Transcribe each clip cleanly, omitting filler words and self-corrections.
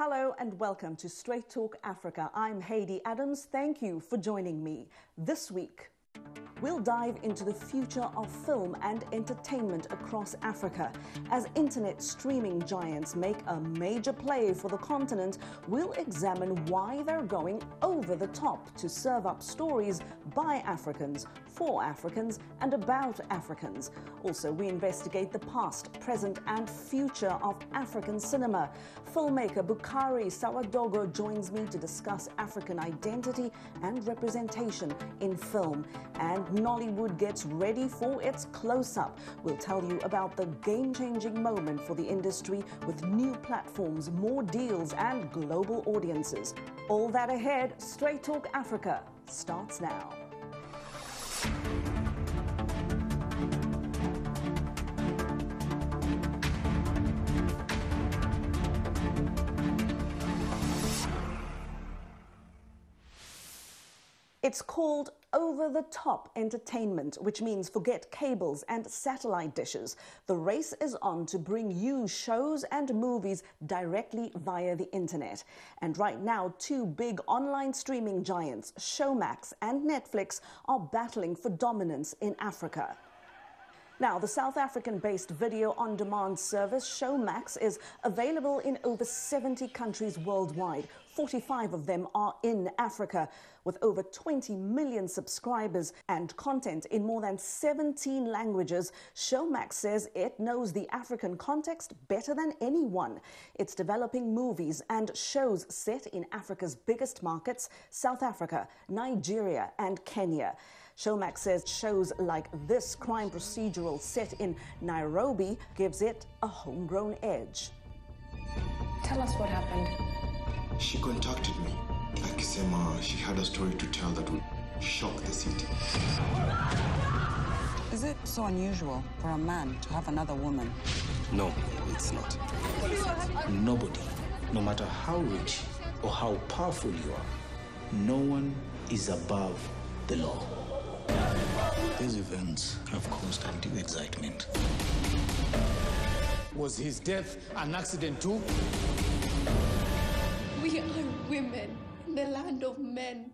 Hello and welcome to Straight Talk Africa. I'm Haydé Adams. Thank you for joining me. This week, we'll dive into the future of film and entertainment across Africa. As internet streaming giants make a major play for the continent, we'll examine why they're going over the top to serve up stories by Africans, for Africans, and about Africans. Also, we investigate the past, present, and future of African cinema. Filmmaker Boukary Sawadogo joins me to discuss African identity and representation in film. And Nollywood gets ready for its close-up. We'll tell you about the game-changing moment for the industry with new platforms, more deals, and global audiences. All that ahead. Straight Talk Africa starts now. It's called over-the-top entertainment, which means forget cables and satellite dishes. The race is on to bring you shows and movies directly via the internet. And right now, two big online streaming giants, Showmax and Netflix, are battling for dominance in Africa. Now, the South African-based video-on-demand service Showmax is available in over 70 countries worldwide. 45 of them are in Africa, with over 20 million subscribers and content in more than 17 languages. Showmax says it knows the African context better than anyone. It's developing movies and shows set in Africa's biggest markets, South Africa, Nigeria, and Kenya. Showmax says shows like this crime procedural set in Nairobi gives it a homegrown edge. Tell us what happened. She contacted me. Akisema she had a story to tell that would shock the city. Is it so unusual for a man to have another woman? No, it's not. Nobody, no matter how rich or how powerful you are, no one is above the law. These events have caused undue excitement. Was his death an accident too? We are women in the land of men.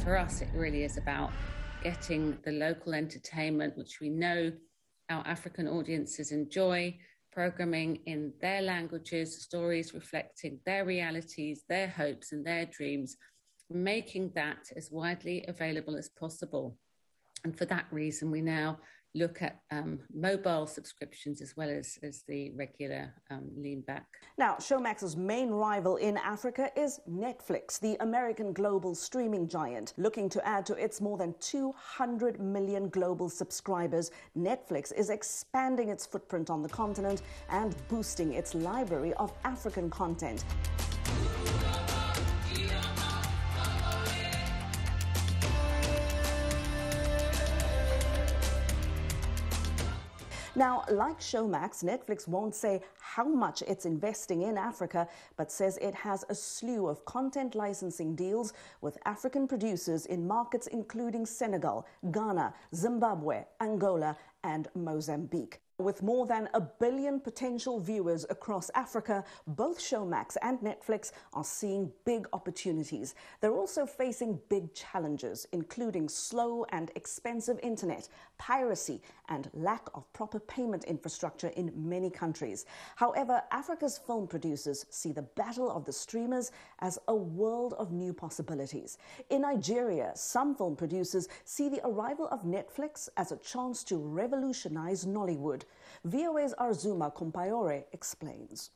For us, it really is about getting the local entertainment, which we know our African audiences enjoy, programming in their languages, stories reflecting their realities, their hopes and their dreams, making that as widely available as possible. And for that reason, we now look at mobile subscriptions as well as the regular lean back. Now, Showmax's main rival in Africa is Netflix, the American global streaming giant. Looking to add to its more than 200 million global subscribers, Netflix is expanding its footprint on the continent and boosting its library of African content. Now, like Showmax, Netflix won't say how much it's investing in Africa, but says it has a slew of content licensing deals with African producers in markets including Senegal, Ghana, Zimbabwe, Angola, and Mozambique. With more than 1 billion potential viewers across Africa, both Showmax and Netflix are seeing big opportunities. They're also facing big challenges, including slow and expensive internet, piracy, and lack of proper payment infrastructure in many countries. However, Africa's film producers see the battle of the streamers as a world of new possibilities. In Nigeria, some film producers see the arrival of Netflix as a chance to revolutionize Nollywood. VOA's Arzuma Kompayore explains.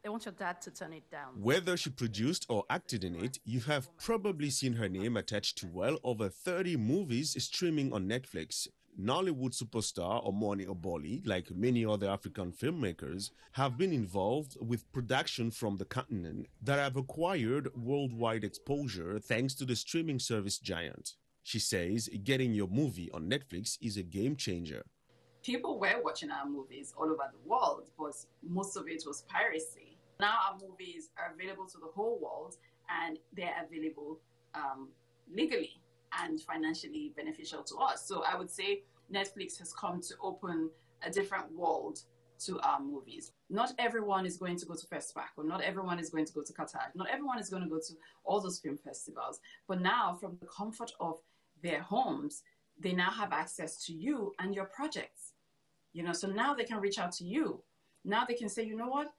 They want your dad to turn it down. Whether she produced or acted in it, you have probably seen her name attached to well over 30 movies streaming on Netflix. Nollywood superstar Omoni Oboli, like many other African filmmakers, have been involved with production from the continent that have acquired worldwide exposure thanks to the streaming service giant. She says getting your movie on Netflix is a game changer. People were watching our movies all over the world, but most of it was piracy. Now our movies are available to the whole world and they're available legally. and financially beneficial to us. So I would say Netflix has come to open a different world to our movies. Not everyone is going to go to FESPAC, or not everyone is going to go to Qatar. Not everyone is going to go to all those film festivals. But now, from the comfort of their homes, they now have access to you and your projects. You know, so now they can reach out to you. Now they can say, you know what?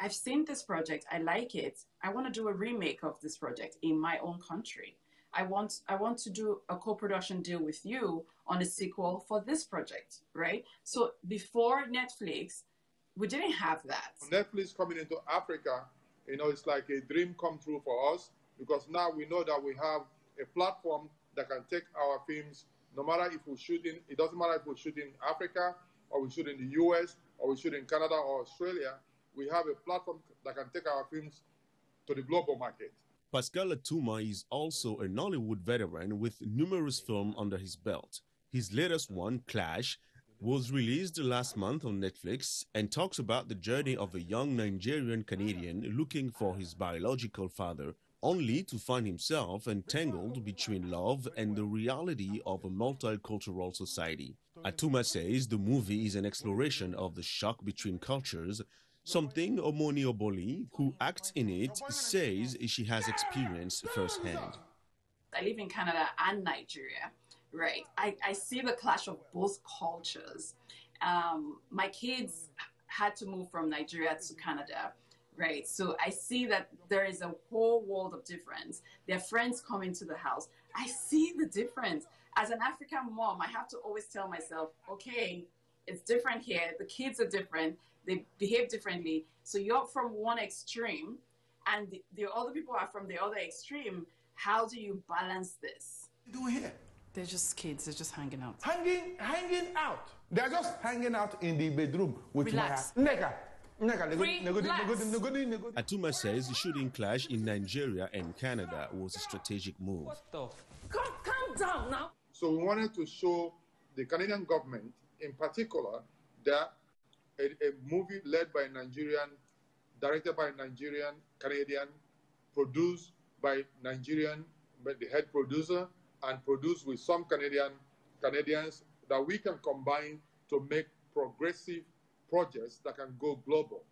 I've seen this project. I like it. I want to do a remake of this project in my own country. I want to do a co-production deal with you on a sequel for this project, right? So before Netflix, we didn't have that. Netflix coming into Africa, you know, it's like a dream come true for us, because now we know that we have a platform that can take our films, no matter if we shoot in, it doesn't matter if we shoot in Africa, or we shoot in the US, or we shoot in Canada or Australia. We have a platform that can take our films to the global market. Pascal Atuma is also a Nollywood veteran with numerous films under his belt. His latest one, Clash, was released last month on Netflix and talks about the journey of a young Nigerian Canadian looking for his biological father, only to find himself entangled between love and the reality of a multicultural society. Atuma says the movie is an exploration of the shock between cultures, something Omoni Oboli, who acts in it, says she has experienced firsthand. I live in Canada and Nigeria, right? I see the clash of both cultures. My kids had to move from Nigeria to Canada, right? So I see that there is a whole world of difference. Their friends come into the house. I see the difference. As an African mom, I have to always tell myself, okay, it's different here. The kids are different. They behave differently. So you're from one extreme and the other people are from the other extreme. How do you balance this? What are you doing here? They're just kids. They're just hanging out. Hanging out. They're just hanging out in the bedroom with Relax. my nigga. Atuma says shooting Clash in Nigeria and Canada was a strategic move. What the Calm down now. So we wanted to show the Canadian government, in particular, that a movie led by Nigerian, directed by Nigerian, Canadian, produced by Nigerian, by the head producer, and produced with some Canadians, that we can combine to make progressive projects that can go global.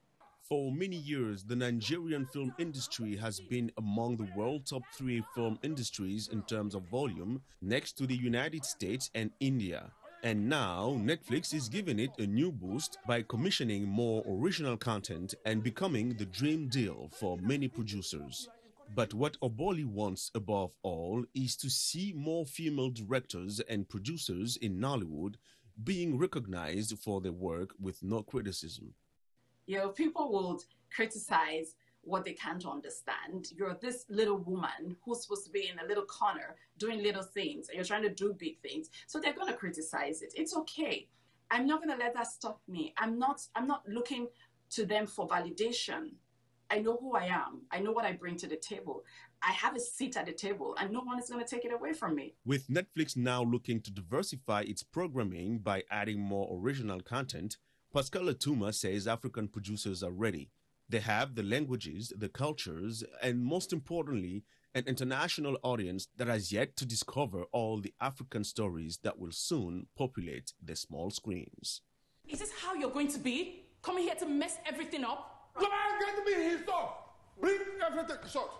For many years, the Nigerian film industry has been among the world's top 3 film industries in terms of volume, next to the United States and India. And now, Netflix is giving it a new boost by commissioning more original content and becoming the dream deal for many producers. But what Oboli wants above all is to see more female directors and producers in Nollywood being recognized for their work with no criticism. You know, people would criticize what they can't understand. You're this little woman who's supposed to be in a little corner doing little things, and you're trying to do big things. So they're going to criticize it. It's okay. I'm not going to let that stop me. I'm not looking to them for validation. I know who I am. I know what I bring to the table. I have a seat at the table, and no one is going to take it away from me. With Netflix now looking to diversify its programming by adding more original content, Pascal Atuma says African producers are ready. They have the languages, the cultures, and most importantly, an international audience that has yet to discover all the African stories that will soon populate the small screens. Is this how you're going to be? Coming here to mess everything up? Come on, get to be his stuff. Bring everything short.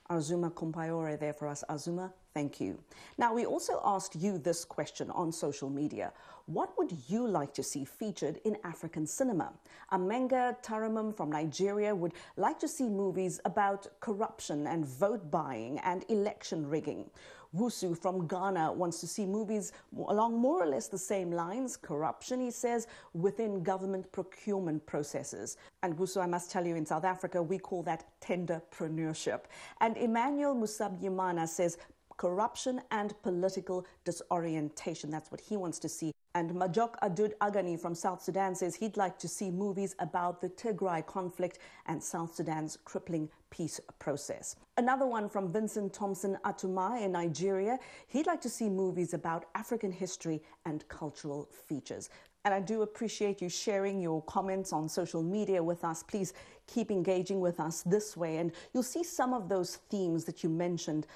Azuma Kumpayore there for us. Azuma, thank you. Now, we also asked you this question on social media. What would you like to see featured in African cinema? Amenga Taramum from Nigeria would like to see movies about corruption and vote buying and election rigging. Wusu from Ghana wants to see movies along more or less the same lines. Corruption, he says, within government procurement processes. And Wusu, I must tell you, in South Africa, we call that tenderpreneurship. And Emmanuel Musabyimana says corruption and political disorientation. That's what he wants to see. And Majok Adud Agani from South Sudan says he'd like to see movies about the Tigray conflict and South Sudan's crippling peace process. Another one from Vincent Thompson Atuma in Nigeria. He'd like to see movies about African history and cultural features. And I do appreciate you sharing your comments on social media with us. Please keep engaging with us this way. And you'll see some of those themes that you mentioned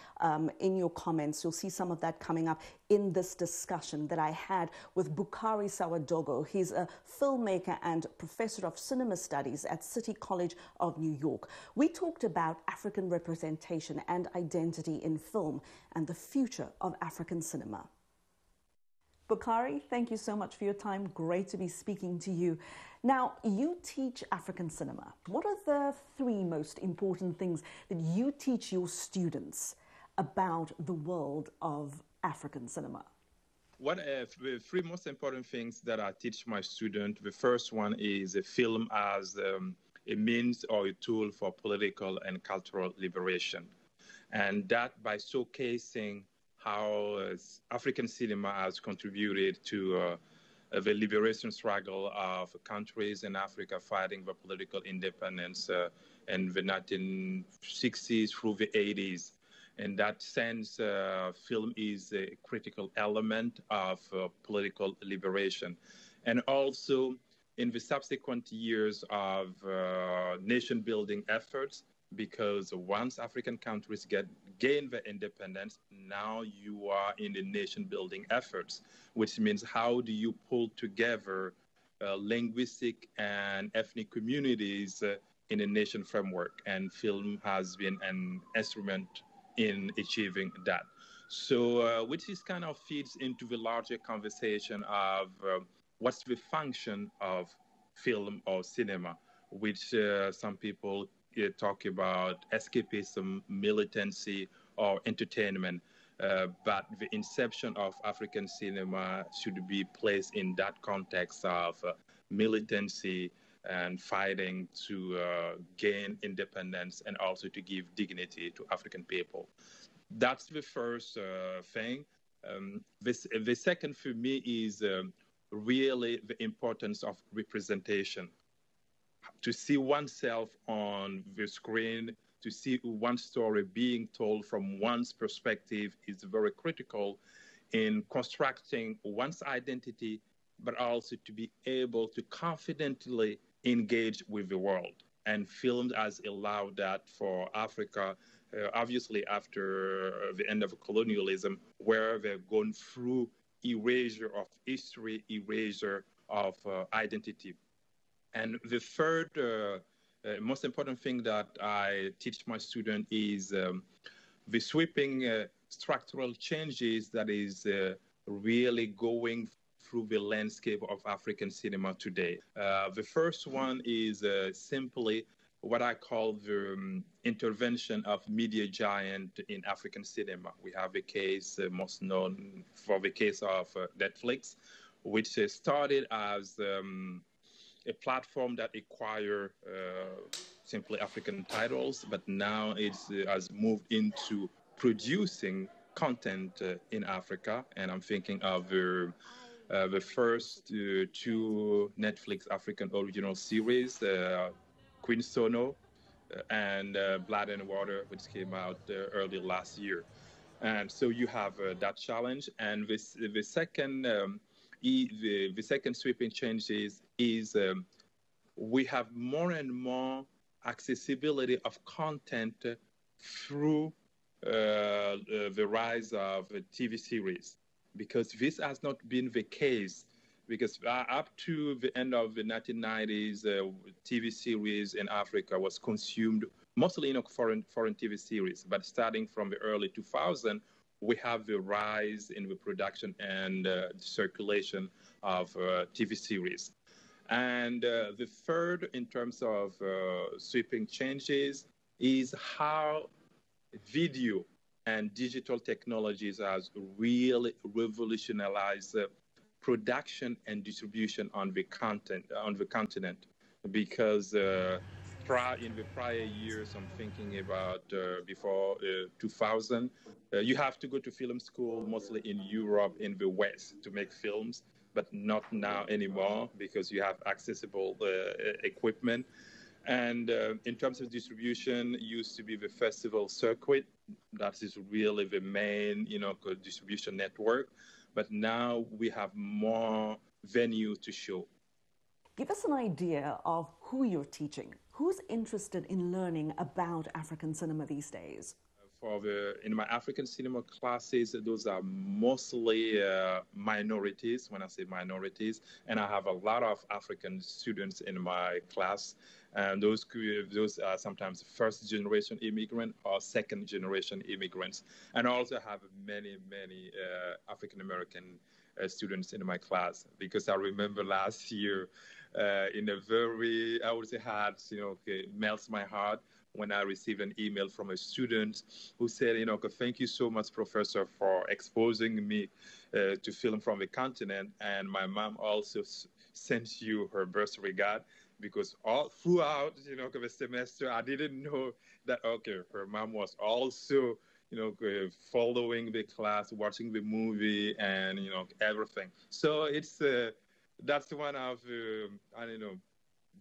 in your comments. You'll see some of that coming up in this discussion that I had with Boukary Sawadogo. He's a filmmaker and professor of cinema studies at City College of New York. We talked about African representation and identity in film and the future of African cinema. Boukary, thank you so much for your time. Great to be speaking to you. Now, you teach African cinema. What are the three most important things that you teach your students about the world of African cinema? The three most important things that I teach my students, the first one is a film as a means or a tool for political and cultural liberation. And that by showcasing how African cinema has contributed to the liberation struggle of countries in Africa fighting for political independence in the 1960s through the 80s. In that sense, film is a critical element of political liberation. And also, in the subsequent years of nation-building efforts, because once African countries gain their independence, now you are in the nation-building efforts, which means how do you pull together linguistic and ethnic communities in a nation framework? And film has been an instrument in achieving that. So, which is kind of feeds into the larger conversation of what's the function of film or cinema, which some people talk about escapism, militancy, or entertainment. But the inception of African cinema should be placed in that context of militancy and fighting to gain independence and also to give dignity to African people. That's the first thing. The second for me is really the importance of representation. To see oneself on the screen, to see one story being told from one's perspective is very critical in constructing one's identity, but also to be able to confidently engage with the world. And film has allowed that for Africa, obviously after the end of colonialism, where they've gone through erasure of history, erasure of identity. And the third most important thing that I teach my students is the sweeping structural changes that is really going through the landscape of African cinema today. The first one is simply what I call the intervention of media giant in African cinema. We have a case most known for the case of Netflix, which started as a platform that acquire simply African titles, but now it has moved into producing content in Africa. And I'm thinking of the first two Netflix African original series, Queen Sono and Blood and Water, which came out early last year. And so you have that challenge. And the second sweeping changes is we have more and more accessibility of content through the rise of TV series, because this has not been the case. Because up to the end of the 1990s, TV series in Africa was consumed mostly in foreign TV series. But starting from the early 2000s, we have the rise in the production and circulation of TV series. And the third, in terms of sweeping changes, is how video and digital technologies has really revolutionized production and distribution on the continent. Because in the prior years, I'm thinking about before 2000, you have to go to film school mostly in Europe, in the West, to make films, but not now anymore because you have accessible equipment. And in terms of distribution, it used to be the festival circuit. That is really the main, distribution network. But now we have more venue to show. Give us an idea of who you're teaching. Who's interested in learning about African cinema these days? In my African cinema classes, those are mostly minorities, when I say minorities, and I have a lot of African students in my class, and those are sometimes first-generation immigrant or second-generation immigrants, and I also have many African-American students in my class, because I remember last year in a very, I would say, hard, melts my heart, when I received an email from a student who said, thank you so much, Professor, for exposing me to film from the continent. And my mom also sent you her best regard, because all throughout, the semester, I didn't know that, her mom was also, following the class, watching the movie and, everything. So that's one of,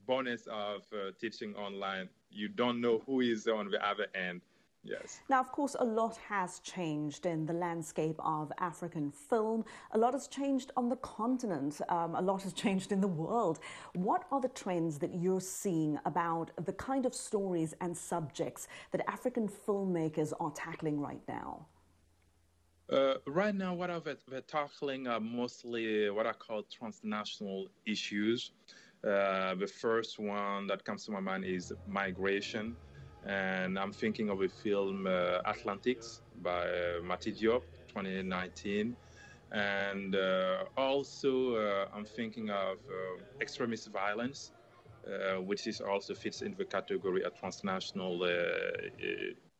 bonus of teaching online. You don't know who is on the other end. Yes. Now, of course, a lot has changed in the landscape of African film. A lot has changed on the continent. A lot has changed in the world. What are the trends that you're seeing about the kind of stories and subjects that African filmmakers are tackling right now? Right now, what we're tackling are mostly what I call transnational issues. The first one that comes to my mind is migration, and I'm thinking of a film Atlantics by Mati Diop, 2019, and also I'm thinking of extremist violence, which is also fits in the category of transnational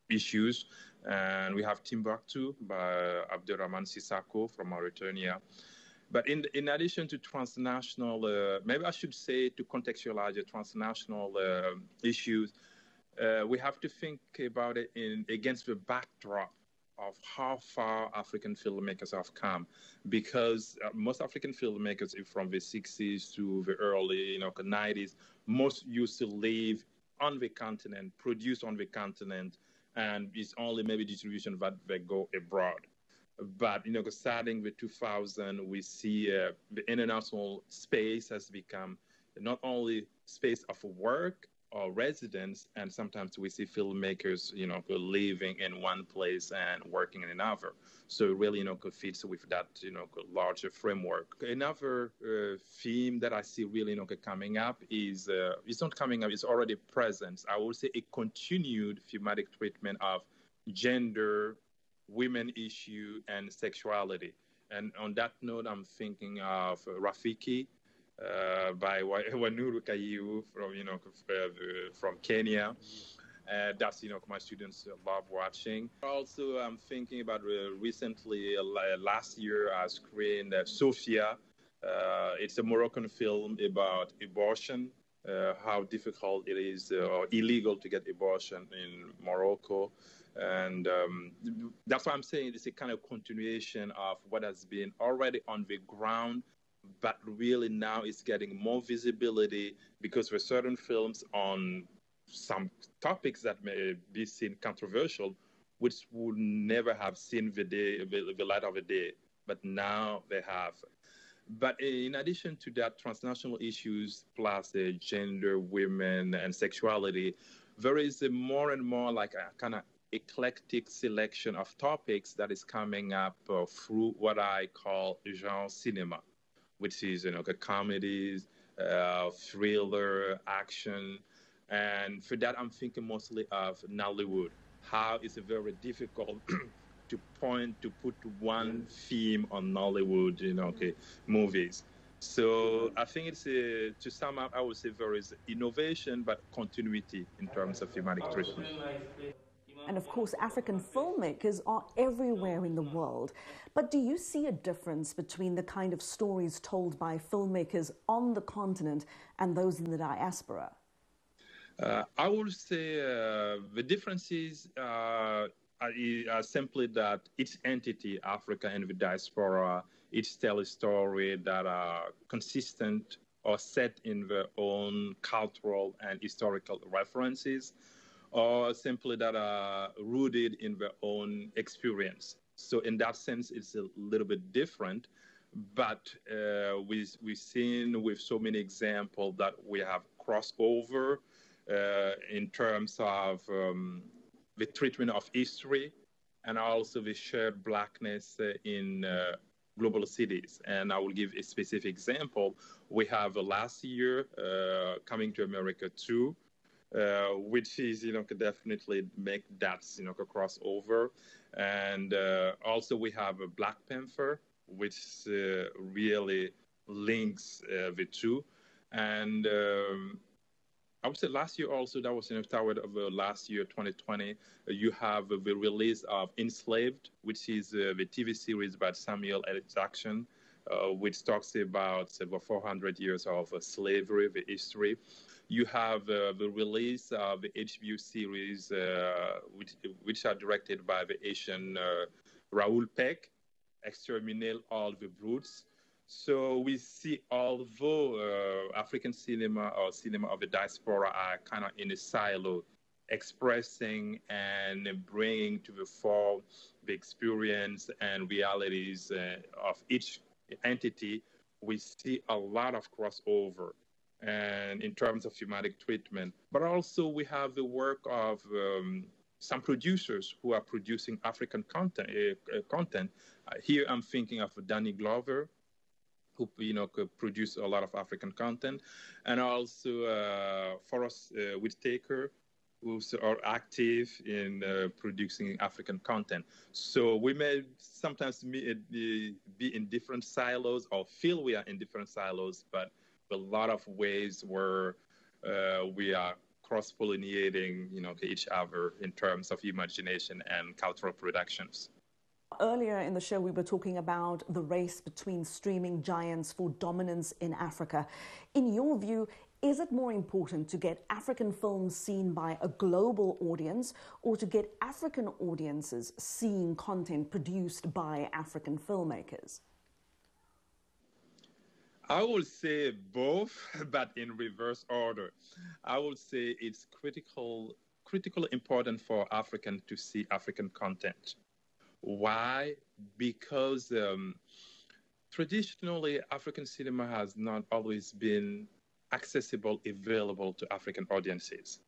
issues. And we have Timbuktu by Abdurrahman Sissako from Mauritania. But in addition to transnational, maybe I should say, to contextualize the transnational issues, we have to think about it against the backdrop of how far African filmmakers have come, because most African filmmakers from the 60s to the early 90s, most used to live on the continent, produce on the continent, and it's only maybe distribution that they go abroad. But, starting with 2000, we see the international space has become not only space of work or residence, and sometimes we see filmmakers, living in one place and working in another. So it really, fits with that, larger framework. Another theme that I see really, coming up is, it's not coming up, it's already present. I would say a continued thematic treatment of gender, women issue, and sexuality. And on that note, I'm thinking of Rafiki by Wanuru Kayiu from Kenya. That's, my students love watching. Also, I'm thinking about recently, last year, I screened Sophia. It's a Moroccan film about abortion, how difficult it is or illegal to get abortion in Morocco. And that's why I'm saying it's a kind of continuation of what has been already on the ground, but really now it's getting more visibility, because for certain films on some topics that may be seen controversial, which would never have seen the light of the day, but now they have. But in addition to that, transnational issues plus gender, women, and sexuality, there is a more and more like a kind of eclectic selection of topics that is coming up through what I call genre cinema, which is comedies, thriller, action, and for that I'm thinking mostly of Nollywood. How it's very difficult to put one theme on Nollywood, movies. So I think it's to sum up, I would say there is innovation but continuity in terms of thematic treatment. And of course, African filmmakers are everywhere in the world. But do you see a difference between the kind of stories told by filmmakers on the continent and those in the diaspora? I would say the differences are simply that each entity, Africa and the diaspora, each tell a story that are consistent or set in their own cultural and historical references, or simply that are rooted in their own experience. So in that sense, it's a little bit different. But we've seen with so many examples that we have crossover in terms of the treatment of history and also the shared blackness in global cities. And I will give a specific example. We have last year Coming to America 2, which is, could definitely make that, a crossover. And also we have a Black Panther, which really links the two. And I would say last year also, that was toward of last year, 2020, you have the release of Enslaved, which is the TV series by Samuel L. Jackson, which talks about over 400 years of slavery, the history. You have the release of the HBO series, which are directed by the Asian Raoul Peck, Exterminate All the Brutes. So we see, although African cinema or cinema of the diaspora are kind of in a silo, expressing and bringing to the fore the experience and realities of each entity, we see a lot of crossover and in terms of thematic treatment. But also we have the work of some producers who are producing African content. Here I'm thinking of Danny Glover, who could produce a lot of African content, and also Forrest Whitaker, who's are active in producing African content. So we may sometimes be in different silos or feel we are in different silos, but a lot of ways where we are cross-pollinating, each other in terms of imagination and cultural productions. Earlier in the show, we were talking about the race between streaming giants for dominance in Africa. In your view, is it more important to get African films seen by a global audience or to get African audiences seeing content produced by African filmmakers? I would say both, but in reverse order. I would say it's critically important for Africans to see African content. Why? Because traditionally, African cinema has not always been accessible, available to African audiences,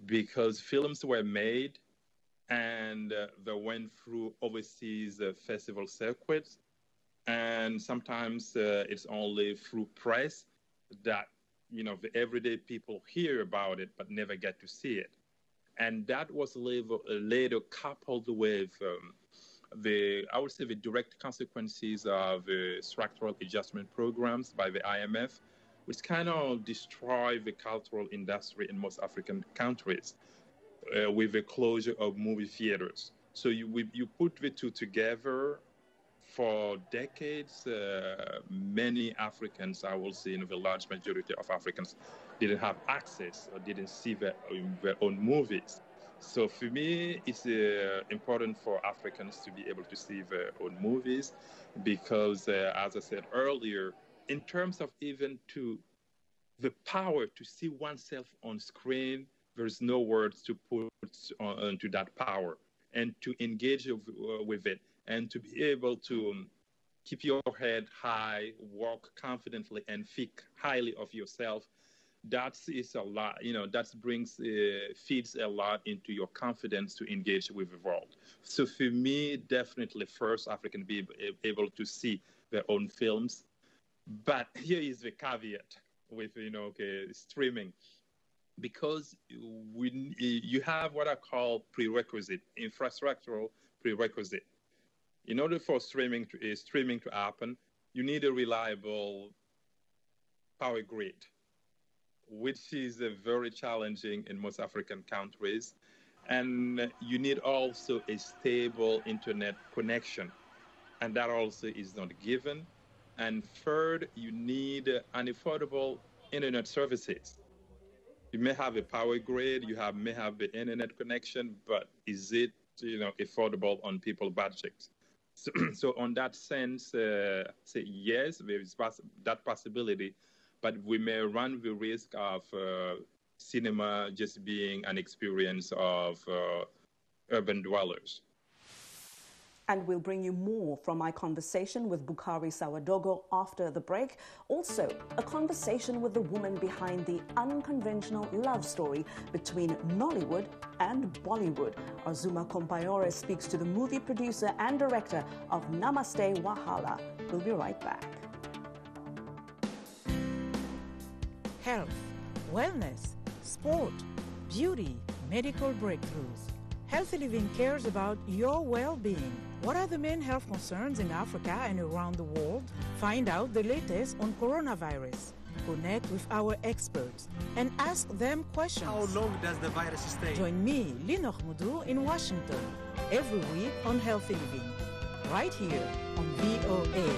because films were made and they went through overseas festival circuits, and sometimes it's only through press that the everyday people hear about it but never get to see it. And that was later coupled with I would say the direct consequences of structural adjustment programs by the IMF, which kind of destroy the cultural industry in most African countries with the closure of movie theaters. So you put the two together. For decades, many Africans, I will say, the large majority of Africans, didn't have access or didn't see their own movies. So for me, it's important for Africans to be able to see their own movies because, as I said earlier, in terms of even to the power to see oneself on screen, there's no words to put onto that power, and to engage with it and to be able to keep your head high, walk confidently, and think highly of yourself. That is a lot, that feeds a lot into your confidence to engage with the world. So for me, definitely first, African be able to see their own films. But here is the caveat with, streaming. Because you have what I call prerequisite, infrastructural prerequisite. In order for streaming to happen, you need a reliable power grid, which is very challenging in most African countries. And you need also a stable internet connection, and that also is not given. And third, you need unaffordable internet services. You may have a power grid, may have the internet connection, but is it affordable on people's budgets? So on that sense, say yes, there is that possibility, but we may run the risk of cinema just being an experience of urban dwellers. And we'll bring you more from my conversation with Boukary Sawadogo after the break. Also, a conversation with the woman behind the unconventional love story between Nollywood and Bollywood. Azuma Kompayore speaks to the movie producer and director of Namaste Wahala. We'll be right back. Health, wellness, sport, beauty, medical breakthroughs. Healthy Living cares about your well-being. What are the main health concerns in Africa and around the world? Find out the latest on coronavirus. Connect with our experts and ask them questions. How long does the virus stay? Join me, Linoch Mudu, in Washington, every week on Healthy Living, right here on VOA.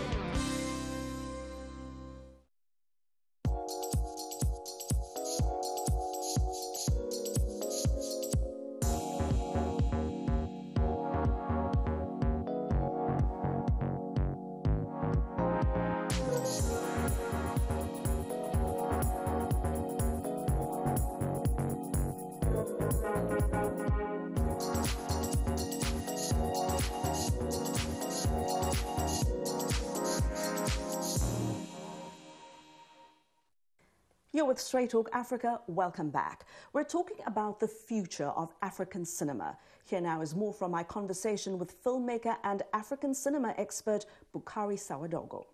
You're with Straight Talk Africa. Welcome back. We're talking about the future of African cinema. Here now is more from my conversation with filmmaker and African cinema expert Boukary Sawadogo.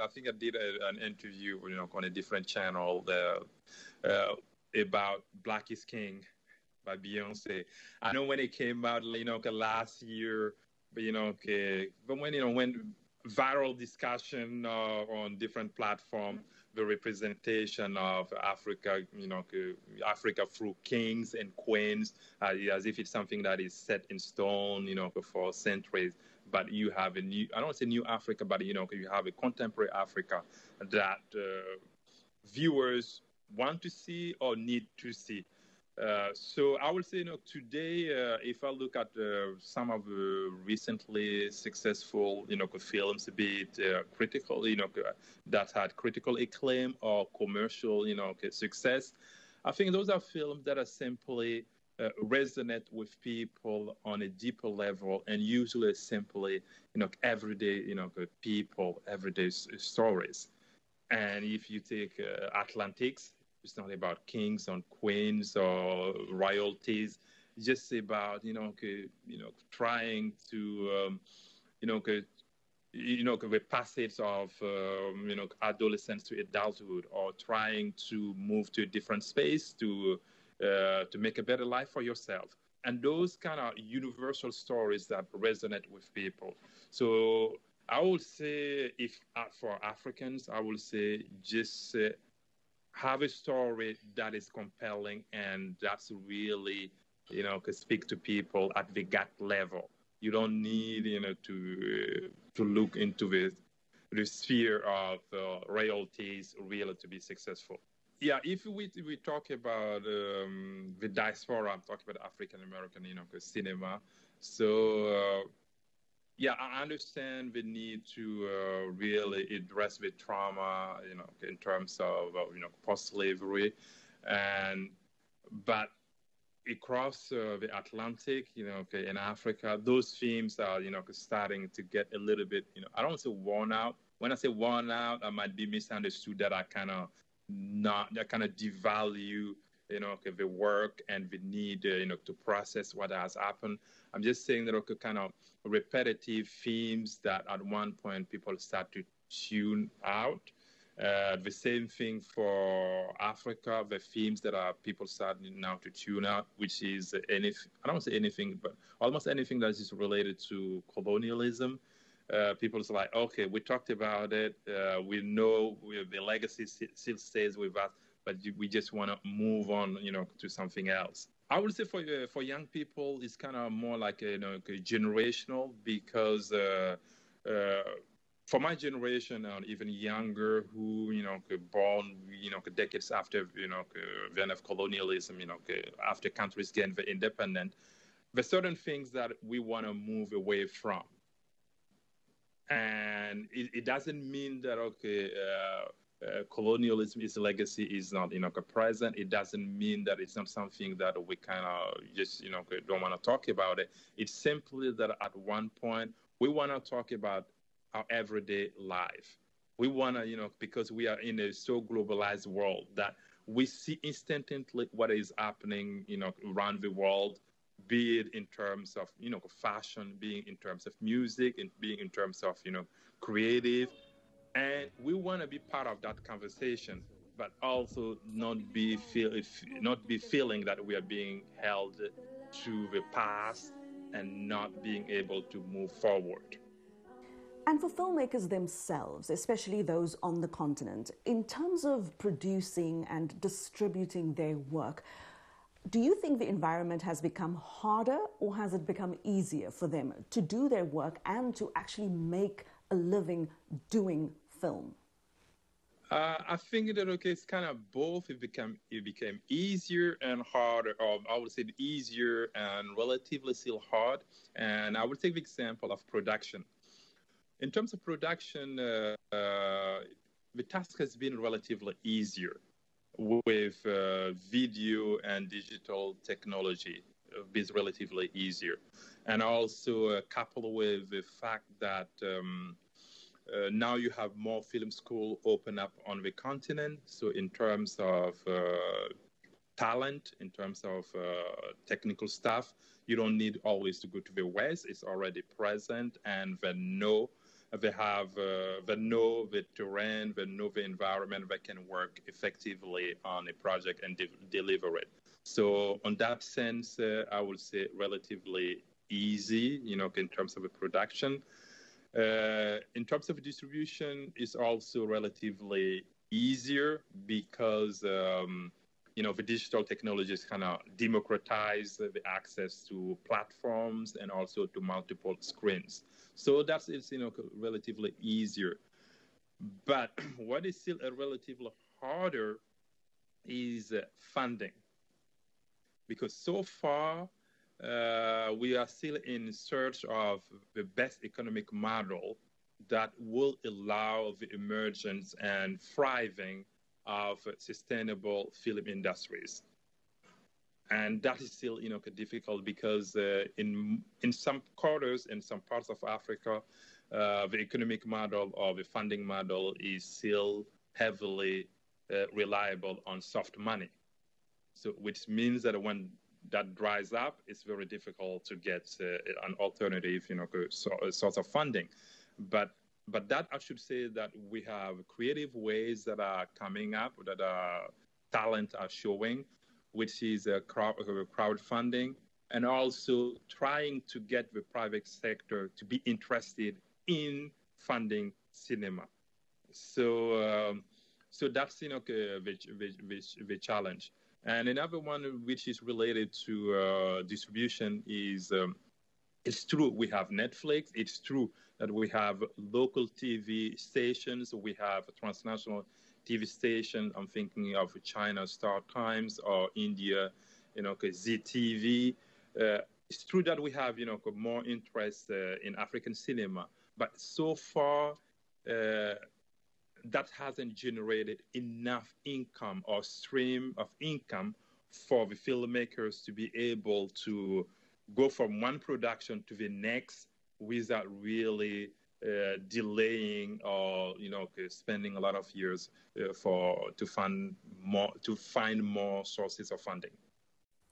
I think I did an interview, on a different channel about Black is King by Beyonce. I know when it came out, last year, but when viral discussion on different platforms, the representation of Africa, Africa through kings and queens, as if it's something that is set in stone, for centuries. But you have a new, I don't want to say new Africa, but, you have a contemporary Africa that viewers want to see or need to see. So I would say, today, if I look at some of the recently successful, films, be it critical, that had critical acclaim or commercial, success, I think those are films that are simply resonate with people on a deeper level and usually simply, everyday, people, everyday stories. And if you take Atlantics, it's not about kings and queens or royalties. It's just about, trying to, the passage of, adolescence to adulthood, or trying to move to a different space to make a better life for yourself. And those kind of universal stories that resonate with people. So I would say, if for Africans, I would say just have a story that is compelling and that's really, can speak to people at the gut level. You don't need, to look into the sphere of royalties really to be successful. Yeah, if we talk about the diaspora, I'm talking about African American, cinema. So, I understand the need to really address the trauma, in terms of, post-slavery, but across the Atlantic, in Africa, those themes are, starting to get a little bit, I don't want to say worn out. When I say worn out, I might be misunderstood that I kind of devalue, the work and the need, to process what has happened. I'm just saying that kind of repetitive themes that at one point people start to tune out. The same thing for Africa, the themes that people starting now to tune out, which is I don't want to say anything, but almost anything that is related to colonialism. People's like, okay, we talked about it. We know the legacy still stays with us, but we just want to move on, to something else. I would say for young people, it's kind of more like generational, because for my generation and even younger, who born decades after the end of colonialism, after countries getting independent, there's certain things that we want to move away from. And it doesn't mean that, colonialism, its legacy is not, present. It doesn't mean that it's not something that we kind of just, don't want to talk about it. It's simply that at one point we want to talk about our everyday life. We want to, because we are in a so globalized world that we see instantly what is happening, around the world, be it in terms of, fashion, being in terms of music, and being in terms of, creative. And we want to be part of that conversation, but also not be feeling that we are being held to the past and not being able to move forward. And for filmmakers themselves, especially those on the continent, in terms of producing and distributing their work, do you think the environment has become harder, or has it become easier for them to do their work and to actually make a living doing film? I think that it's kind of both. It became easier and harder, or I would say easier and relatively still hard. And I would take the example of production. In terms of production, the task has been relatively easier with video and digital technology. It's relatively easier, and also coupled with the fact that now you have more film school open up on the continent. So in terms of talent, in terms of technical staff, you don't need always to go to the West. It's already present, and they know the terrain, they know the environment, they can work effectively on a project and deliver it. So on that sense, I would say relatively easy, in terms of the production. In terms of distribution, it's also relatively easier because, the digital technologies kind of democratize the access to platforms and also to multiple screens. So it's relatively easier. But what is still relatively harder is funding. Because so far, we are still in search of the best economic model that will allow the emergence and thriving of sustainable film industries. And that is still, difficult because in some quarters, in some parts of Africa, the economic model or the funding model is still heavily reliable on soft money. So, which means that when that dries up, it's very difficult to get an alternative, source of funding. But that I should say that we have creative ways that are coming up, that talent are showing, which is crowdfunding, and also trying to get the private sector to be interested in funding cinema. So that's the challenge. And another one which is related to distribution is it's true we have Netflix. It's true that we have local TV stations. We have transnational TV station. I'm thinking of China Star Times or India, ZTV. It's true that we have, more interest in African cinema, but so far that hasn't generated enough income or stream of income for the filmmakers to be able to go from one production to the next without really delaying or spending a lot of years to find more sources of funding.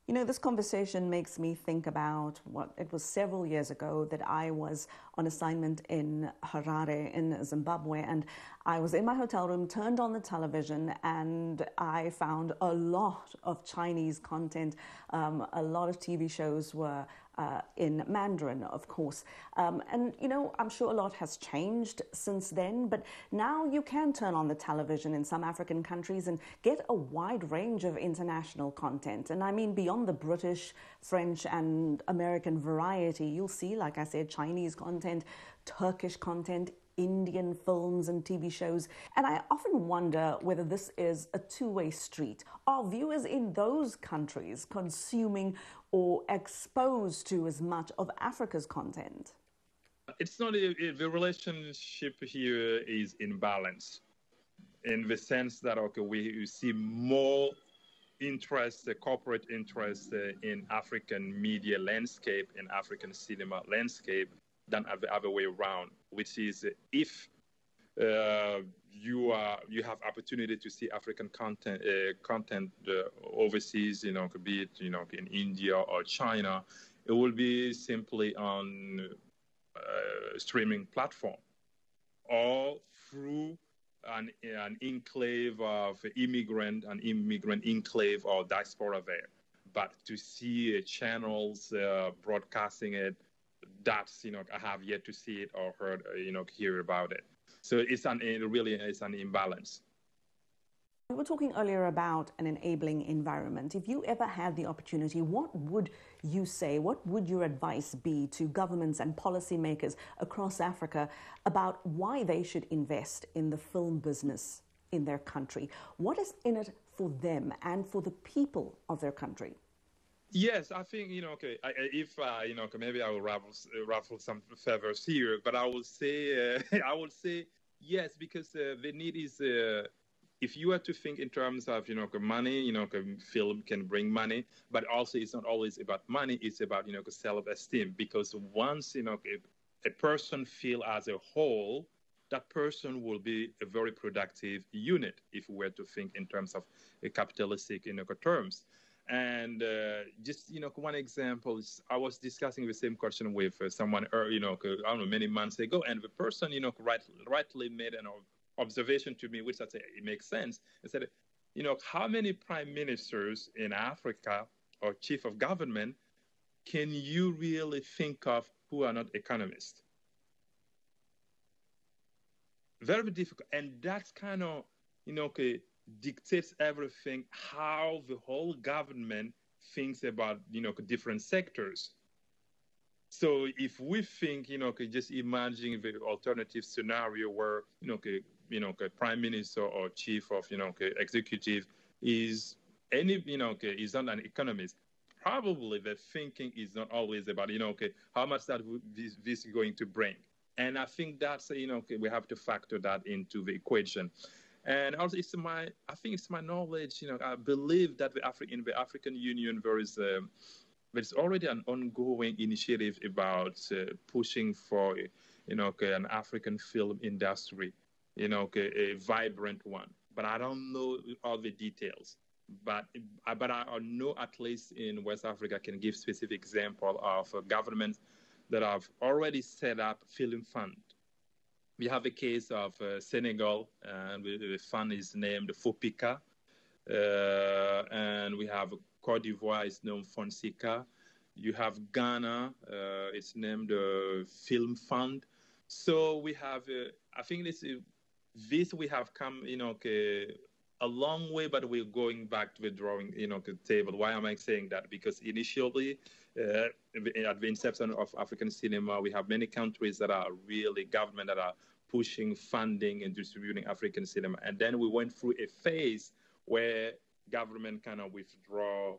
This conversation makes me think about it was several years ago that I was on assignment in Harare in Zimbabwe, and I was in my hotel room, turned on the television, and I found a lot of Chinese content. A lot of TV shows were in Mandarin, of course. And, I'm sure a lot has changed since then, but now you can turn on the television in some African countries and get a wide range of international content. And I mean, beyond the British, French, and American variety, you'll see, like I said, Chinese content, Turkish content, Indian films and TV shows. And I often wonder whether this is a two-way street. Are viewers in those countries consuming or exposed to as much of Africa's content? It's not the relationship here is in balance. in the sense that, okay, we see more interest, corporate interest in African media landscape and African cinema landscape than the other way around, which is if you have opportunity to see African content overseas, be it in India or China, it will be simply on streaming platform or through an enclave of immigrant enclave or diaspora there. But to see channels broadcasting it, that's I have yet to see it or heard hear about it. So it's an imbalance. We were talking earlier about an enabling environment. If you ever had the opportunity, what would you say, what would your advice be to governments and policymakers across Africa about why they should invest in the film business in their country? What is in it for them and for the people of their country? Yes, I think, maybe I will ruffle some feathers here, but I will say, yes, because the need is, if you are to think in terms of, money, film can bring money, but also it's not always about money, it's about, self-esteem, because once, a person feel as a whole, that person will be a very productive unit, if we were to think in terms of capitalistic, terms. And just, one example is I was discussing the same question with someone, I don't know, many months ago, and the person, rightly made an observation to me, which I say it makes sense. I said, how many prime ministers in Africa or chief of government can you really think of who are not economists? Very difficult. And that's kind of, dictates everything, how the whole government thinks about, different sectors. So if we think, just imagine the alternative scenario where, prime minister or chief of, executive is is not an economist, probably the thinking is not always about, how much that this is going to bring. And I think that's, we have to factor that into the equation. And also, I think it's my knowledge, I believe that in the African Union, there's already an ongoing initiative about pushing for, an African film industry, a vibrant one. But I don't know all the details. But I know at least in West Africa, I can give specific example of governments that have already set up film fund. We have a case of Senegal, and the fund is named FOPICA. And we have Cote d'Ivoire, it's named Fonseca. You have Ghana, it's named Film Fund. So we have, I think this we have come, a long way, but we're going back to the drawing, table. Why am I saying that? Because initially, at the inception of African cinema, we have many countries that are really government that are pushing funding and distributing African cinema. And then we went through a phase where government kind of withdraw,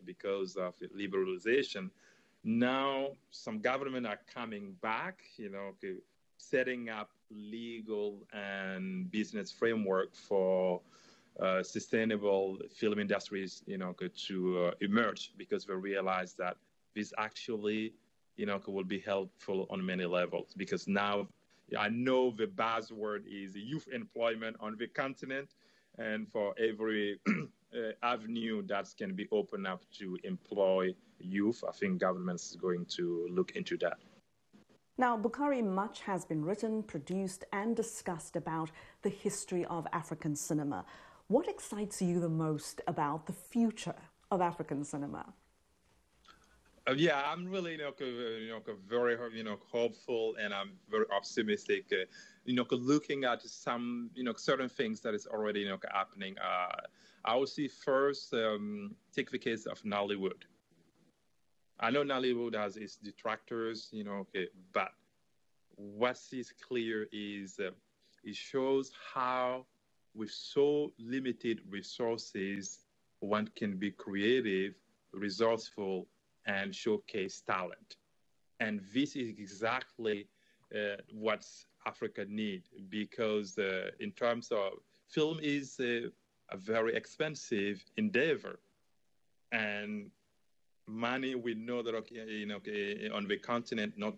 because of liberalization. Now, some government are coming back, setting up legal and business framework for sustainable film industries, to emerge, because we realize that this actually, will be helpful on many levels. Because now I know the buzzword is youth employment on the continent, and for every avenue that can be opened up to employ youth, I think governments is going to look into that. Now, Boukary, much has been written, produced, and discussed about the history of African cinema. What excites you the most about the future of African cinema? Yeah, I'm really, very, hopeful, and I'm very optimistic. Looking at some, certain things that is already, happening. I will see first, take the case of Nollywood. I know Nollywood has its detractors, but what is clear is it shows how, with so limited resources, one can be creative, resourceful, and showcase talent. And this is exactly what Africa needs, because in terms of film is a very expensive endeavor, and money, we know that on the continent, not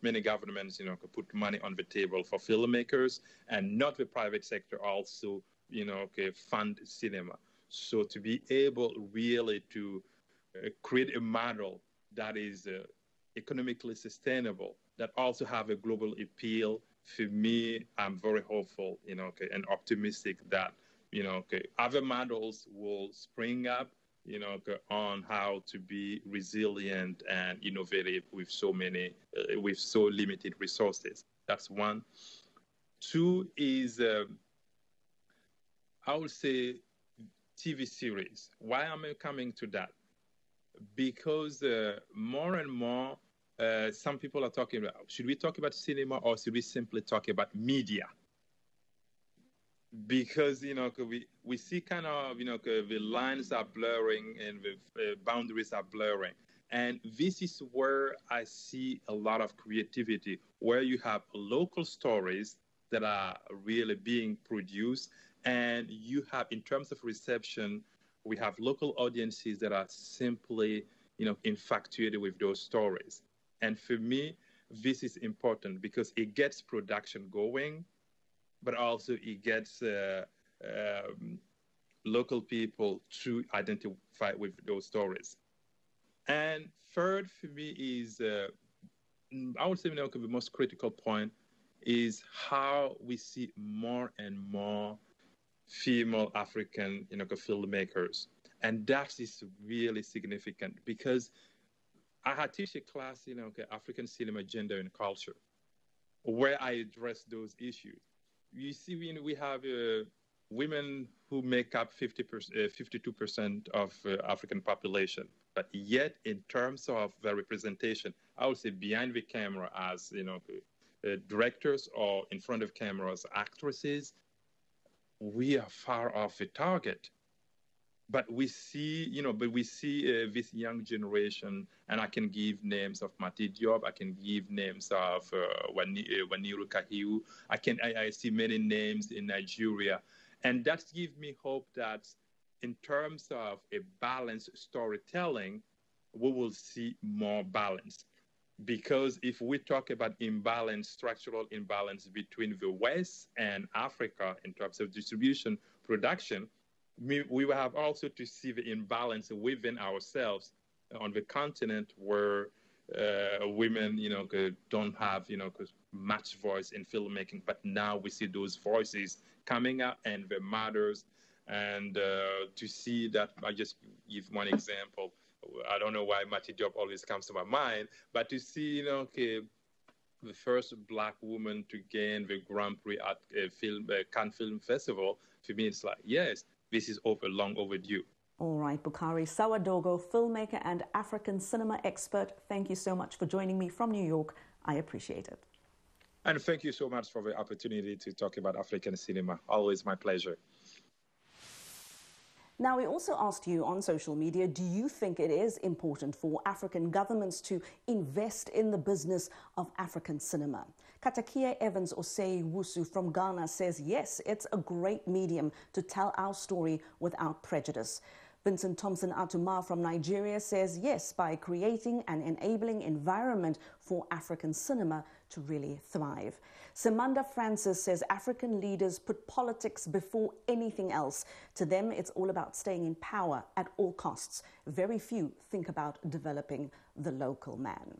many governments could put money on the table for filmmakers, and not the private sector also fund cinema. So to be able really to create a model that is economically sustainable, that also have a global appeal, for me, I'm very hopeful, and optimistic that other models will spring up, on how to be resilient and innovative with so limited resources. That's one. Two is, I would say, TV series. Why am I coming to that? Because more and more, some people are talking about, should we talk about cinema or should we simply talk about media? Because we see kind of the lines are blurring and the boundaries are blurring, and this is where I see a lot of creativity, where you have local stories that are really being produced, and you have, in terms of reception, we have local audiences that are simply infatuated with those stories. And for me, this is important because it gets production going, but also it gets local people to identify with those stories. And third, for me, is I would say the most critical point is how we see more and more female African filmmakers, and that is really significant because I had teach a class, African cinema, gender and culture, where I address those issues. You see, we have women who make up 52% of African population, but yet in terms of the representation, I would say behind the camera as directors or in front of cameras, actresses, we are far off the target. But we see, this young generation, and I can give names of Mati Diop, I can give names of Waniru Kahiu, I see many names in Nigeria, and that gives me hope that in terms of a balanced storytelling, we will see more balance. Because if we talk about structural imbalance between the West and Africa in terms of distribution, production, we will have also to see the imbalance within ourselves on the continent where women, don't have, much voice in filmmaking. But now we see those voices coming up and the matters. And to see that, I just give one example. I don't know why Mati Diop always comes to my mind, but to see, the first Black woman to gain the Grand Prix at Cannes Film Festival, for me, it's like, yes, this is long overdue. All right, Boukary Sawadogo, filmmaker and African cinema expert, thank you so much for joining me from New York. I appreciate it. And thank you so much for the opportunity to talk about African cinema. Always my pleasure. Now, we also asked you on social media, do you think it is important for African governments to invest in the business of African cinema? Katakia Evans Osei Wusu from Ghana says, yes, it's a great medium to tell our story without prejudice. Vincent Thompson Atuma from Nigeria says, yes, by creating an enabling environment for African cinema to really thrive. Samanda Francis says African leaders put politics before anything else. To them, it's all about staying in power at all costs. Very few think about developing the local man.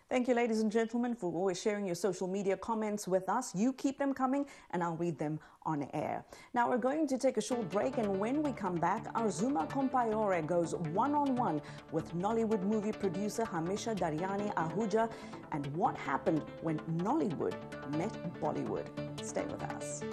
Thank you, ladies and gentlemen, for always sharing your social media comments with us. You keep them coming, and I'll read them on air. Now, we're going to take a short break, and when we come back, Arzuma Kompayore goes one-on-one with Nollywood movie producer Hamisha Daryani Ahuja and what happened when Nollywood met Bollywood. Stay with us.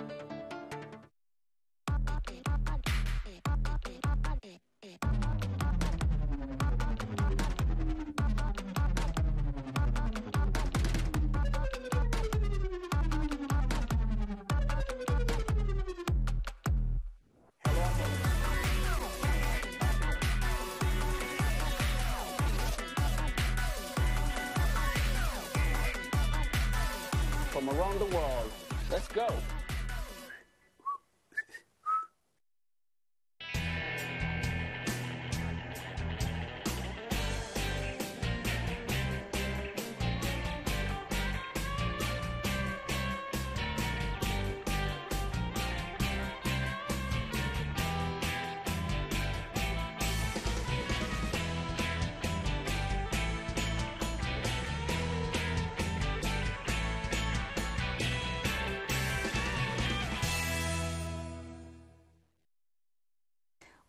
From around the world. Let's go.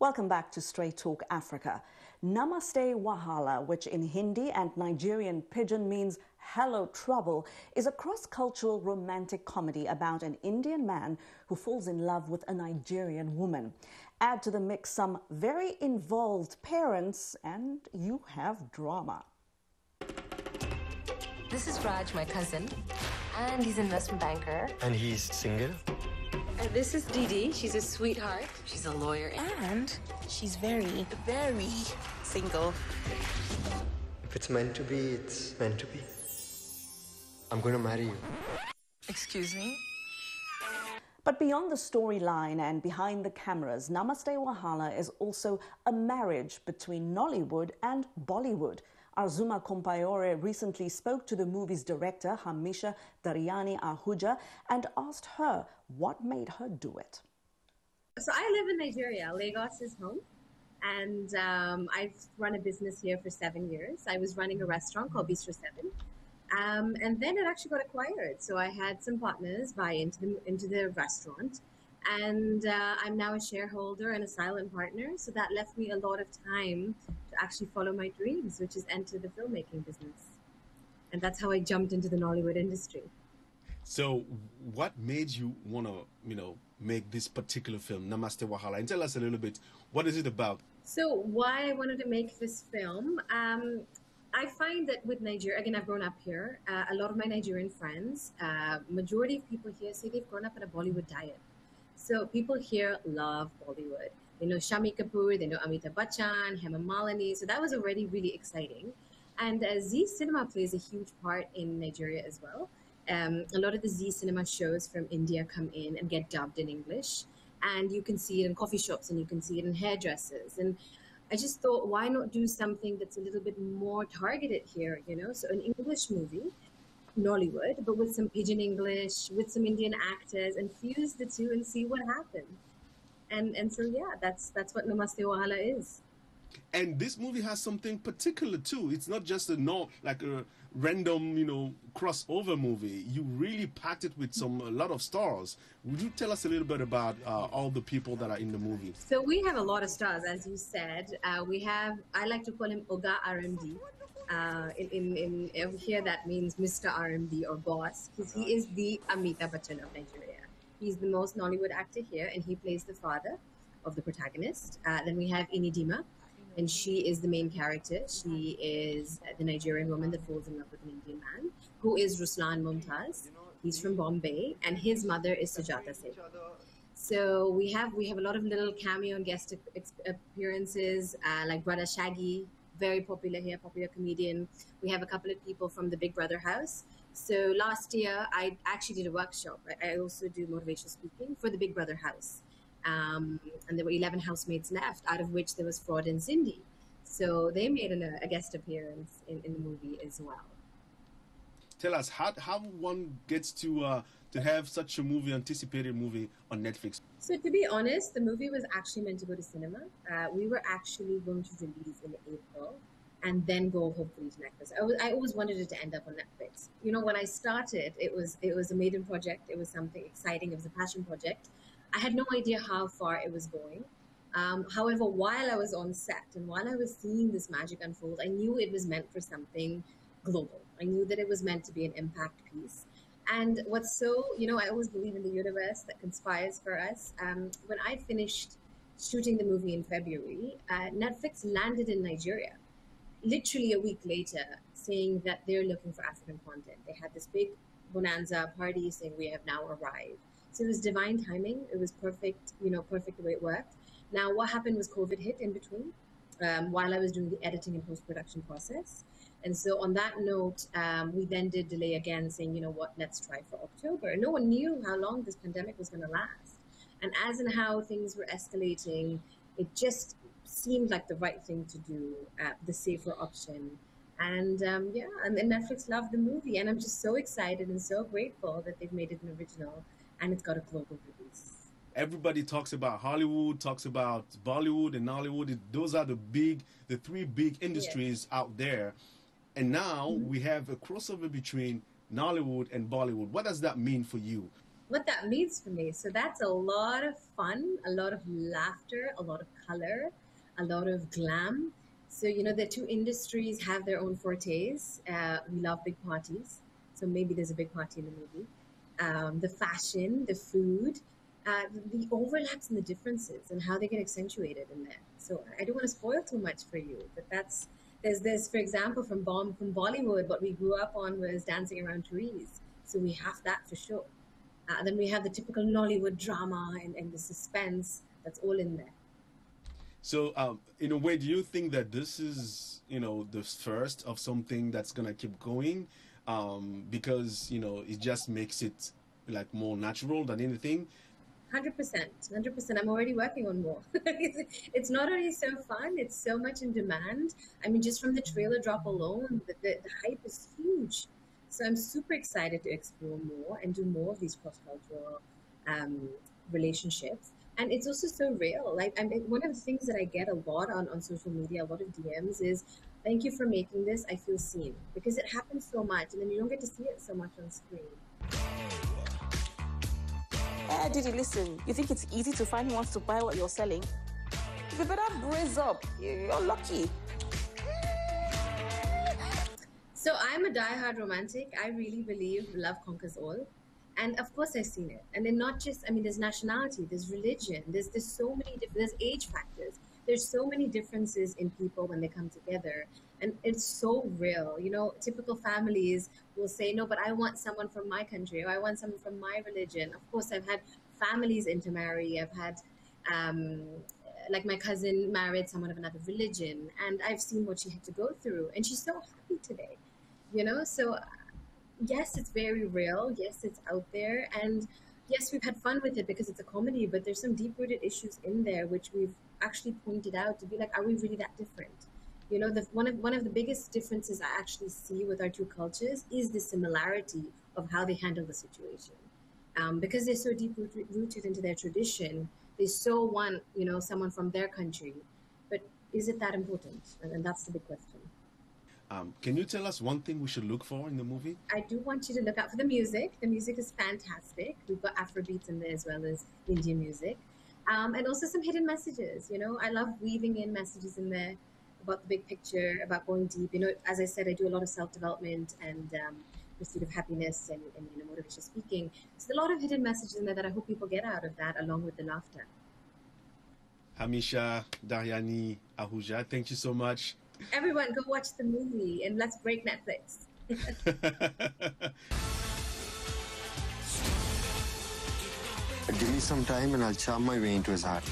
Welcome back to Straight Talk Africa. Namaste Wahala, which in Hindi and Nigerian pidgin means hello trouble, is a cross-cultural romantic comedy about an Indian man who falls in love with a Nigerian woman. Add to the mix some very involved parents and you have drama. This is Raj, my cousin, and he's an investment banker. And he's single? This is Didi. She's a sweetheart. She's a lawyer. And she's very, very single. If it's meant to be, it's meant to be. I'm going to marry you. Excuse me? But beyond the storyline and behind the cameras, Namaste Wahala is also a marriage between Nollywood and Bollywood. Arzuma Kompayore recently spoke to the movie's director, Hamisha Daryani Ahuja, and asked her what made her do it. So I live in Nigeria. Lagos is home. And I've run a business here for 7 years. I was running a restaurant called Bistro 7. And then it actually got acquired. So I had some partners buy into the restaurant. And I'm now a shareholder and a silent partner. So that left me a lot of time to actually follow my dreams, which is enter the filmmaking business. And that's how I jumped into the Nollywood industry. So what made you want to, make this particular film, Namaste Wahala? And tell us a little bit, what is it about? So why I wanted to make this film, I find that with Nigeria, again, I've grown up here. A lot of my Nigerian friends, majority of people here say they've grown up on a Bollywood diet. So people here love Bollywood. They know Shami Kapoor, they know Amitabh Bachchan, Hema Malini. So that was already really exciting. And Zee Cinema plays a huge part in Nigeria as well. A lot of the Zee Cinema shows from India come in and get dubbed in English. And you can see it in coffee shops and you can see it in hairdressers. And I just thought, why not do something that's a little bit more targeted here, So an English movie, Nollywood, but with some pidgin English, with some Indian actors, and fuse the two and see what happens. And so, yeah, that's what Namaste Wahala is. And this movie has something particular too. It's not just a random, crossover movie. You really packed it with a lot of stars. Would you tell us a little bit about all the people that are in the movie? So we have a lot of stars, as you said. I like to call him Oga RMD. In here, that means Mr. RMD or boss, because he is the Amitabh Bachchan of Nigeria. He's the most Nollywood actor here, and he plays the father of the protagonist. Then we have Inidima, and she is the main character. She is the Nigerian woman that falls in love with an Indian man, who is Ruslan Mumtaz. He's from Bombay, and his mother is Sujata Singh. So we have a lot of little cameo and guest appearances, like Brother Shaggy, very popular here, popular comedian. We have a couple of people from the Big Brother house. So last year, I actually did a workshop. I also do motivational speaking for the Big Brother house. And there were 11 housemates left, out of which there was Fraud and Cindy. So they made a guest appearance in the movie as well. Tell us, how one gets to have such a anticipated movie on Netflix? So to be honest, the movie was actually meant to go to cinema. We were actually going to release in April and then go hopefully to Netflix. I always wanted it to end up on Netflix. When I started, it was a maiden project. It was something exciting. It was a passion project. I had no idea how far it was going. However, while I was on set and while I was seeing this magic unfold, I knew it was meant for something global. I knew that it was meant to be an impact piece. And what's so, I always believe in the universe that conspires for us. When I finished shooting the movie in February, Netflix landed in Nigeria, literally a week later, saying that they're looking for African content. They had this big bonanza party saying we have now arrived. So it was divine timing. It was perfect, perfect the way it worked. Now, what happened was COVID hit in between while I was doing the editing and post-production process. And so on that note, we then did delay again, saying, let's try for October. No one knew how long this pandemic was going to last. And as in how things were escalating, it just seemed like the right thing to do, the safer option. And and then Netflix loved the movie. And I'm just so excited and so grateful that they've made it an original and it's got a global release. Everybody talks about Hollywood, talks about Bollywood and Nollywood. Those are the three big industries out there. And now we have a crossover between Nollywood and Bollywood. What does that mean for you? what that means for me. So that's a lot of fun, a lot of laughter, a lot of color, a lot of glam. So, you know, the two industries have their own fortes. We love big parties. So maybe there's a big party in the movie. The fashion, the food, the overlaps and the differences and how they get accentuated in there. So I don't want to spoil too much for you, but there's for example, from Bollywood, what we grew up on was dancing around trees. So we have that for sure. Then we have the typical Nollywood drama and the suspense that's all in there. So, in a way, do you think that this is, you know, the first of something that's going to keep going? Because, you know, it just makes it like more natural than anything? 100%. I'm already working on more. It's not only so fun, it's so much in demand. I mean, just from the trailer drop alone, the hype is huge. So I'm super excited to explore more and do more of these cross-cultural relationships. And it's also so real. Like, I mean, one of the things that I get a lot on social media, a lot of DMs is, thank you for making this, I feel seen. Because it happens so much, and then you don't get to see it so much on screen. Didi, listen, you think it's easy to find who wants to buy what you're selling? You better brace up. You're lucky. So I'm a diehard romantic. I really believe love conquers all. And of course I've seen it. And then not just, I mean, there's nationality, there's religion, there's so many different, there's age factors. There's so many differences in people when they come together. And it's so real. You know, typical families will say, no, but I want someone from my country, or I want someone from my religion. Of course, I've had families intermarry. I've had, like my cousin married someone of another religion, and I've seen what she had to go through. And she's so happy today, you know? So yes, it's very real. Yes, it's out there. And yes, we've had fun with it because it's a comedy, but there's some deep-rooted issues in there which we've actually pointed out to be like, are we really that different? You know, one of the biggest differences I actually see with our two cultures is the similarity of how they handle the situation. Because they're so deep-rooted into their tradition, they so want, you know, someone from their country. But is it that important? And that's the big question. Can you tell us one thing we should look for in the movie? I do want you to look out for the music. The music is fantastic. We've got Afrobeats in there as well as Indian music. And also some hidden messages, you know. I love weaving in messages in there about the big picture, about going deep. You know, as I said, I do a lot of self-development and pursuit of happiness and you know, motivational speaking. So a lot of hidden messages in there that I hope people get out of that, along with the laughter. Hamisha Daryani Ahuja, thank you so much. Everyone, go watch the movie and let's break Netflix. Give me some time and I'll charm my way into his heart.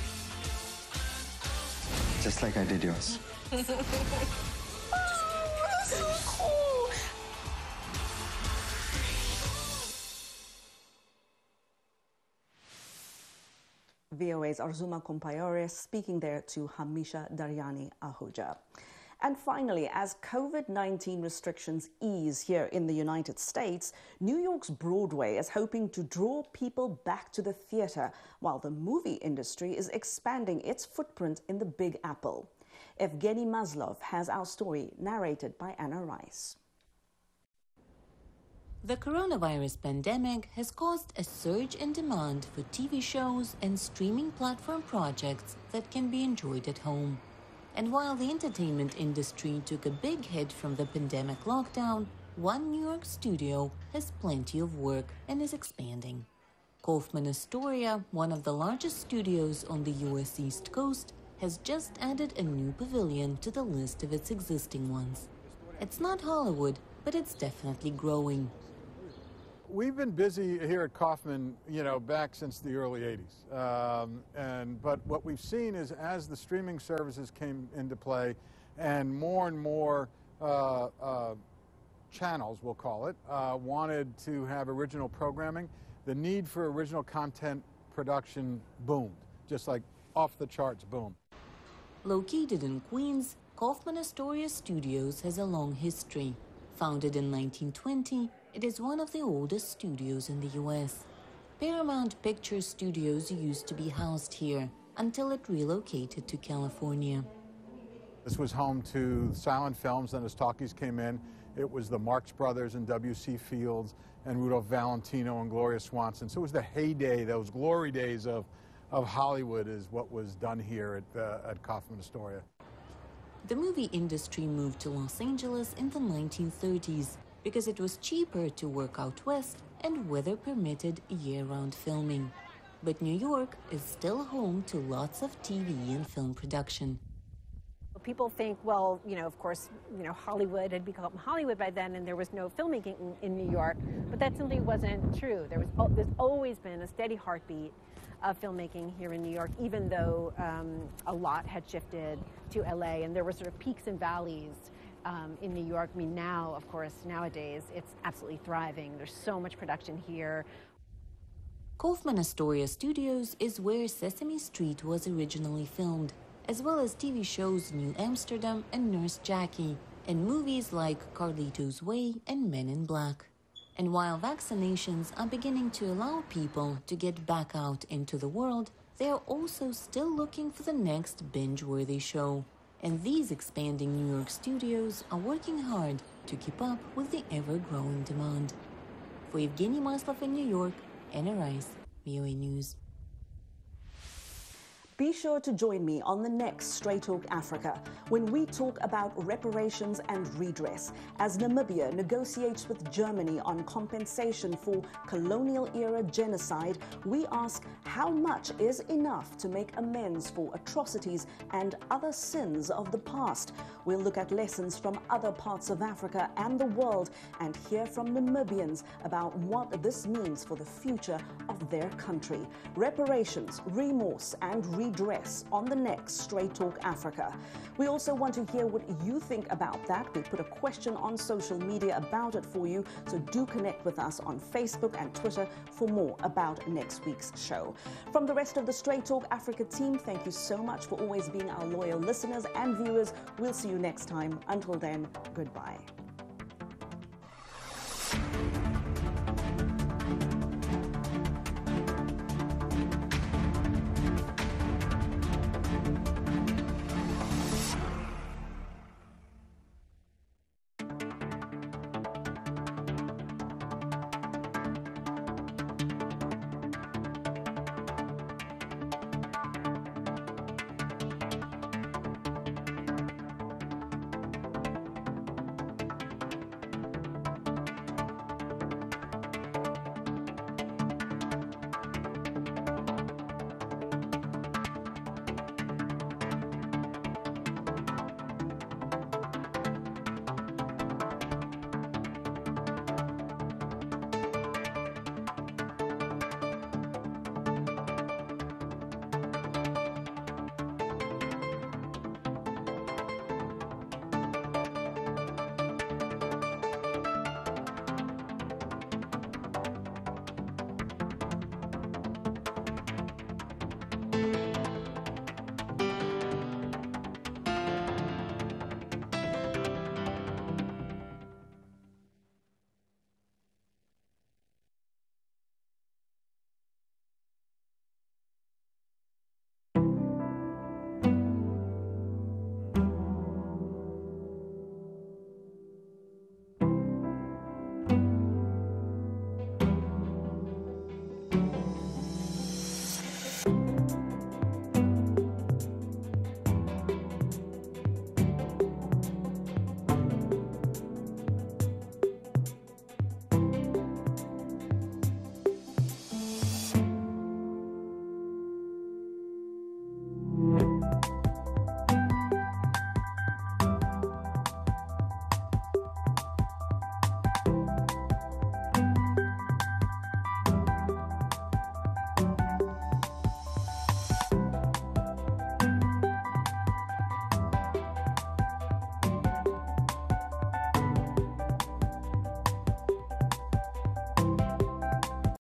Just like I did yours. Oh, that's so cool. VOA's Arzuma Kompayore speaking there to Hamisha Daryani Ahuja. And finally, as COVID-19 restrictions ease here in the United States, New York's Broadway is hoping to draw people back to the theater, while the movie industry is expanding its footprint in the Big Apple. Evgeny Maslov has our story, narrated by Anna Rice. The coronavirus pandemic has caused a surge in demand for TV shows and streaming platform projects that can be enjoyed at home. And while the entertainment industry took a big hit from the pandemic lockdown, one New York studio has plenty of work and is expanding. Kaufman Astoria, one of the largest studios on the U.S. East Coast, has just added a new pavilion to the list of its existing ones. It's not Hollywood, but it's definitely growing. We've been busy here at Kaufman, you know, back since the early 80s. But what we've seen is as the streaming services came into play and more channels, we'll call it, wanted to have original programming, the need for original content production boomed, just like off the charts boom. Located in Queens, Kaufman Astoria Studios has a long history. Founded in 1920, it is one of the oldest studios in the U.S. Paramount Picture Studios used to be housed here until it relocated to California. This was home to silent films, and as talkies came in, It was the Marx Brothers and W.C. Fields and Rudolph Valentino and Gloria Swanson. So it was the heyday, those glory days of Hollywood is what was done here at Kaufman Astoria. The movie industry moved to Los Angeles in the 1930s because it was cheaper to work out west and weather permitted year-round filming. But New York is still home to lots of TV and film production. People think, well, of course, Hollywood had become Hollywood by then and there was no filmmaking in New York, but that simply wasn't true. There's always been a steady heartbeat of filmmaking here in New York, even though a lot had shifted to LA and there were sort of peaks and valleys in New York. I mean, now, of course, nowadays, it's absolutely thriving. There's so much production here. Kaufman Astoria Studios is where Sesame Street was originally filmed, as well as TV shows New Amsterdam and Nurse Jackie, and movies like Carlito's Way and Men in Black. And while vaccinations are beginning to allow people to get back out into the world, they are also still looking for the next binge-worthy show. And these expanding New York studios are working hard to keep up with the ever-growing demand. For Evgeny Maslov in New York, Anna Rice, VOA News. Be sure to join me on the next Straight Talk Africa when we talk about reparations and redress as Namibia negotiates with Germany on compensation for colonial-era genocide. We ask how much is enough to make amends for atrocities and other sins of the past. We'll look at lessons from other parts of Africa and the world and hear from Namibians about what this means for the future of their country. Reparations, remorse and redress on the next Straight Talk Africa. We also want to hear what you think about that. We put a question on social media about it for you, so do connect with us on Facebook and Twitter for more about next week's show. From the rest of the Straight Talk Africa team, thank you so much for always being our loyal listeners and viewers. We'll see you next time. Until then, goodbye.